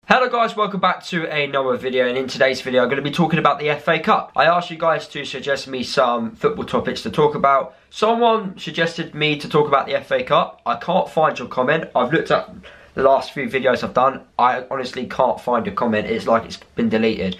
Hello guys, welcome back to another video, and in today's video I'm going to be talking about the FA Cup. I asked you guys to suggest me some football topics to talk about. Someone suggested me to talk about the FA Cup. I can't find your comment. I've looked at the last few videos I've done. I honestly can't find your comment. It's like it's been deleted.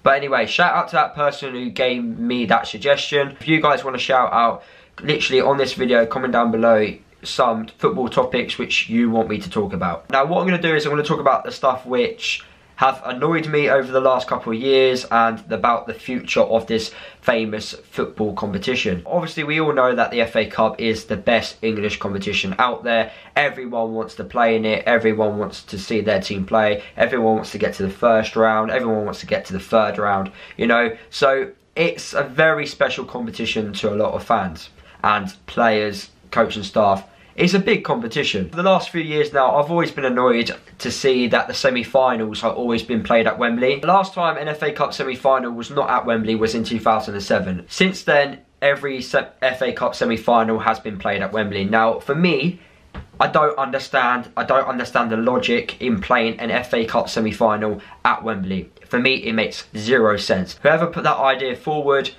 But anyway, shout out to that person who gave me that suggestion. If you guys want to shout out, literally on this video, comment down below some football topics which you want me to talk about. Now what I'm going to do is I'm going to talk about the stuff which have annoyed me over the last couple of years and about the future of this famous football competition. Obviously we all know that the FA Cup is the best English competition out there. Everyone wants to play in it, everyone wants to see their team play, everyone wants to get to the first round, everyone wants to get to the third round, you know. So it's a very special competition to a lot of fans and players, coach and staff. It's a big competition. For the last few years now, I've always been annoyed to see that the semi-finals have always been played at Wembley. The last time an FA Cup semi-final was not at Wembley was in 2007. Since then, every FA Cup semi-final has been played at Wembley. Now, for me, I don't understand the logic in playing an FA Cup semi-final at Wembley. For me, it makes zero sense. Whoever put that idea forward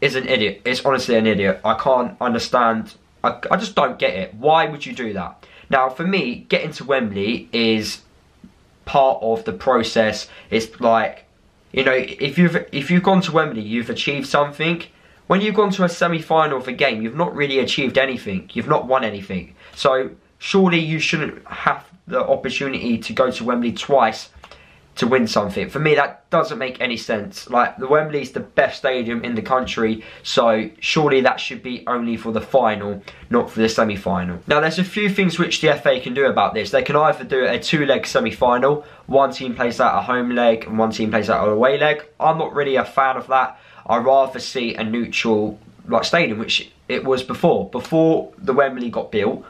is an idiot. It's honestly an idiot. I can't understand. I just don't get it. Why would you do that? Now, for me, getting to Wembley is part of the process. It's like, you know, if you've gone to Wembley, you've achieved something. When you've gone to a semi-final of a game, you've not really achieved anything. You've not won anything. So surely you shouldn't have the opportunity to go to Wembley twice to win something. For me, that doesn't make any sense. Like, the Wembley is the best stadium in the country, so surely that should be only for the final, not for the semi-final. Now, there's a few things which the FA can do about this. They can either do a two-leg semi-final, one team plays out a home leg and one team plays out an away leg. I'm not really a fan of that. I'd rather see a neutral stadium, which it was before. Before the Wembley got built,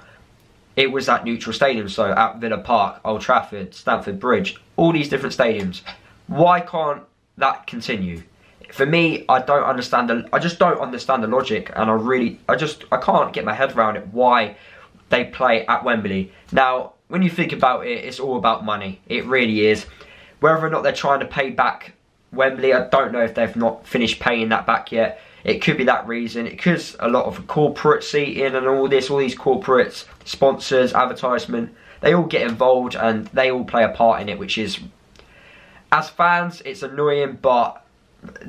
it was at neutral stadiums, so at Villa Park, Old Trafford, Stamford Bridge, all these different stadiums. Why can't that continue? For me, I just don't understand the logic, and I can't get my head around it why they play at Wembley. Now, when you think about it, it's all about money. It really is. Whether or not they're trying to pay back Wembley, I don't know if they've not finished paying that back yet. It could be that reason. It could a lot of corporate seating and all these corporates, sponsors, advertisement. They all get involved and they all play a part in it, which is, as fans, it's annoying, but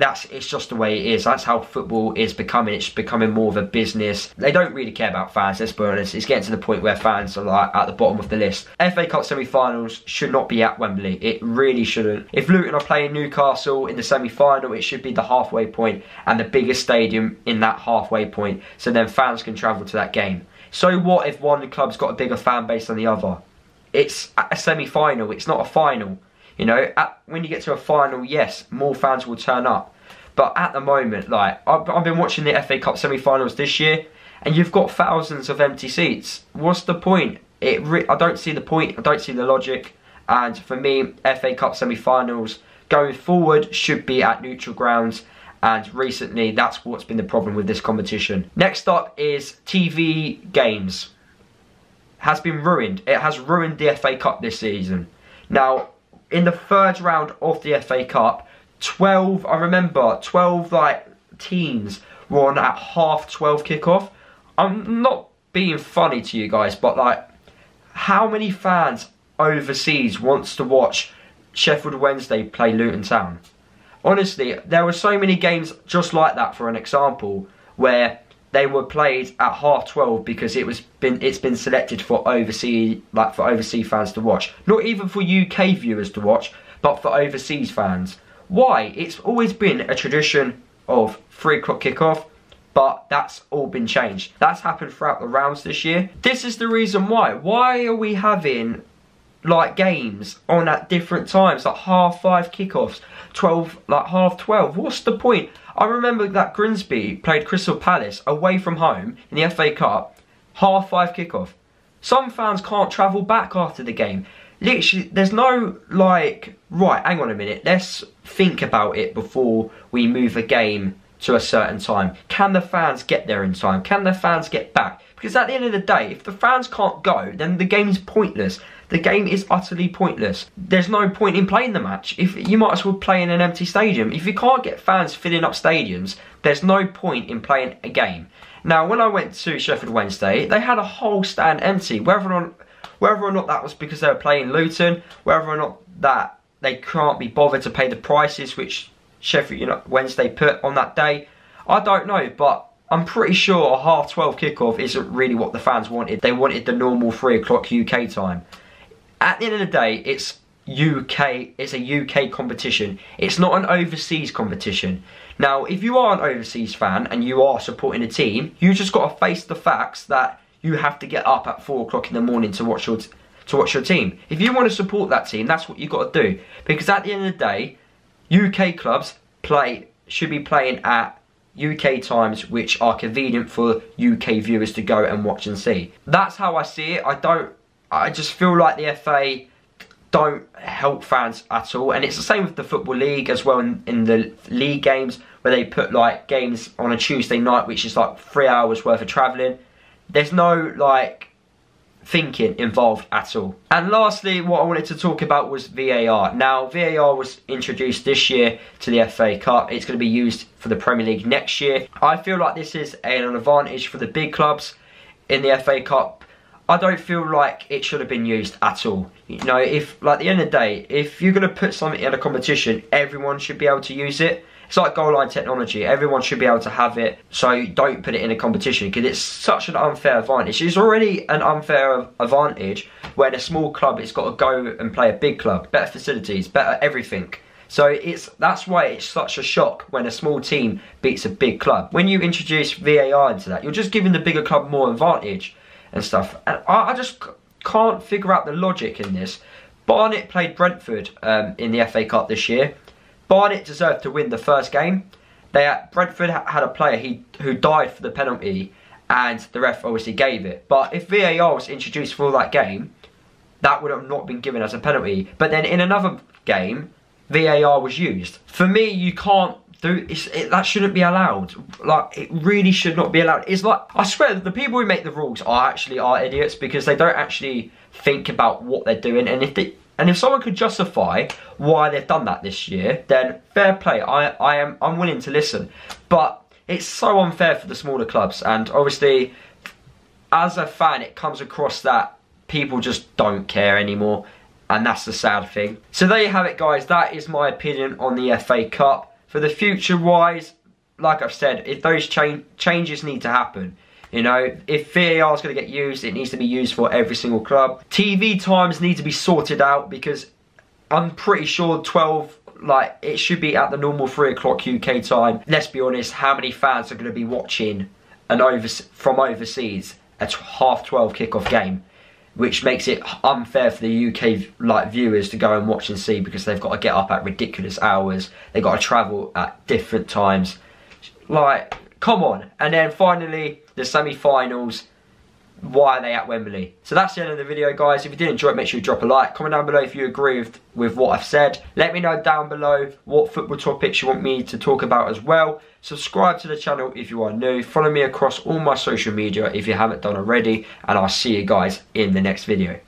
it's just the way it is. That's how football is becoming. It's becoming more of a business. They don't really care about fans, let's be honest. It's getting to the point where fans are like at the bottom of the list. FA Cup semi-finals should not be at Wembley. It really shouldn't. If Luton are playing Newcastle in the semi-final, it should be the halfway point and the biggest stadium in that halfway point, so then fans can travel to that game. So what if one club's got a bigger fan base than the other? It's a semi-final, it's not a final. You know, when you get to a final, yes, more fans will turn up. But at the moment, like, I've been watching the FA Cup semi-finals this year, and you've got thousands of empty seats. What's the point? I don't see the point, I don't see the logic. And for me, FA Cup semi-finals going forward should be at neutral grounds. And recently, that's what's been the problem with this competition. Next up is TV games. Has been ruined. It has ruined the FA Cup this season. Now, in the third round of the FA Cup, 12 teams were on at 12:30 kickoff. I'm not being funny to you guys, but like, how many fans overseas wants to watch Sheffield Wednesday play Luton Town? Honestly, there were so many games just like that, for an example, where they were played at 12:30 because it's been selected for overseas fans to watch. Not even for UK viewers to watch, but for overseas fans. Why? It's always been a tradition of 3 o'clock kickoff, but that's all been changed. That's happened throughout the rounds this year. This is the reason why. Why are we having like games on at different times, like 5:30 kickoffs, 12:30? What's the point? I remember that Grimsby played Crystal Palace away from home in the FA Cup, 5:30 kickoff. Some fans can't travel back after the game. Literally, there's no like, right, hang on a minute, let's think about it before we move a game to a certain time. Can the fans get there in time? Can the fans get back? Because at the end of the day, if the fans can't go, then the game's pointless. the game is utterly pointless. There's no point in playing the match. If you might as well play in an empty stadium. If you can't get fans filling up stadiums, there's no point in playing a game. Now, when I went to Sheffield Wednesday, they had a whole stand empty. Whether or not that was because they were playing Luton, whether or not that they can't be bothered to pay the prices which Sheffield Wednesday put on that day, I don't know, but I'm pretty sure a 12:30 kickoff isn't really what the fans wanted. They wanted the normal 3 o'clock UK time. At the end of the day, it's a UK competition. It's not an overseas competition. Now, if you are an overseas fan and you are supporting a team, you just got to face the facts that you have to get up at 4 o'clock in the morning to watch your team. If you want to support that team, that's what you've got to do. Because at the end of the day, UK clubs should be playing at UK times which are convenient for UK viewers to go and watch and see. That's how I see it. I just feel like the FA don't help fans at all, and it's the same with the Football League as well in the league games, where they put like games on a Tuesday night which is like 3 hours worth of travelling. There's no like thinking involved at all. And lastly, what I wanted to talk about was VAR. Now, VAR was introduced this year to the FA Cup. It's going to be used for the Premier League next year. I feel like this is an advantage for the big clubs in the FA Cup. I don't feel like it should have been used at all. You know, if like at the end of the day, if you're going to put something in a competition, everyone should be able to use it. It's like goal line technology. Everyone should be able to have it, so don't put it in a competition because it's such an unfair advantage. It's already an unfair advantage when a small club has got to go and play a big club. Better facilities, better everything. So that's why it's such a shock when a small team beats a big club. When you introduce VAR into that, you're just giving the bigger club more advantage and stuff. And I just can't figure out the logic in this. Barnet played Brentford in the FA Cup this year. Barnet deserved to win the first game. Brentford had a player who died for the penalty, and the ref obviously gave it. But if VAR was introduced for that game, that would have not been given as a penalty. But then in another game, VAR was used. For me, you can't do that. Shouldn't be allowed. Like, it really should not be allowed. It's like, I swear that the people who make the rules are idiots, because they don't actually think about what they're doing. And if someone could justify why they've done that this year, then fair play. I'm willing to listen. But it's so unfair for the smaller clubs, and obviously, as a fan, it comes across that people just don't care anymore, and that's the sad thing. So there you have it, guys. That is my opinion on the FA Cup. For the future-wise, like I've said, if those changes need to happen, you know, if VAR is going to get used, it needs to be used for every single club. TV times need to be sorted out, because I'm pretty sure it should be at the normal 3 o'clock UK time. Let's be honest, how many fans are going to be watching from overseas a 12:30 kickoff game? Which makes it unfair for the UK viewers to go and watch and see, because they've got to get up at ridiculous hours. They've got to travel at different times. Like, come on. And then finally, the semi-finals. Why are they at Wembley? So that's the end of the video, guys. If you did enjoy it, make sure you drop a like. Comment down below if you agree with what I've said. Let me know down below what football topics you want me to talk about as well. Subscribe to the channel if you are new. Follow me across all my social media if you haven't done already. And I'll see you guys in the next video.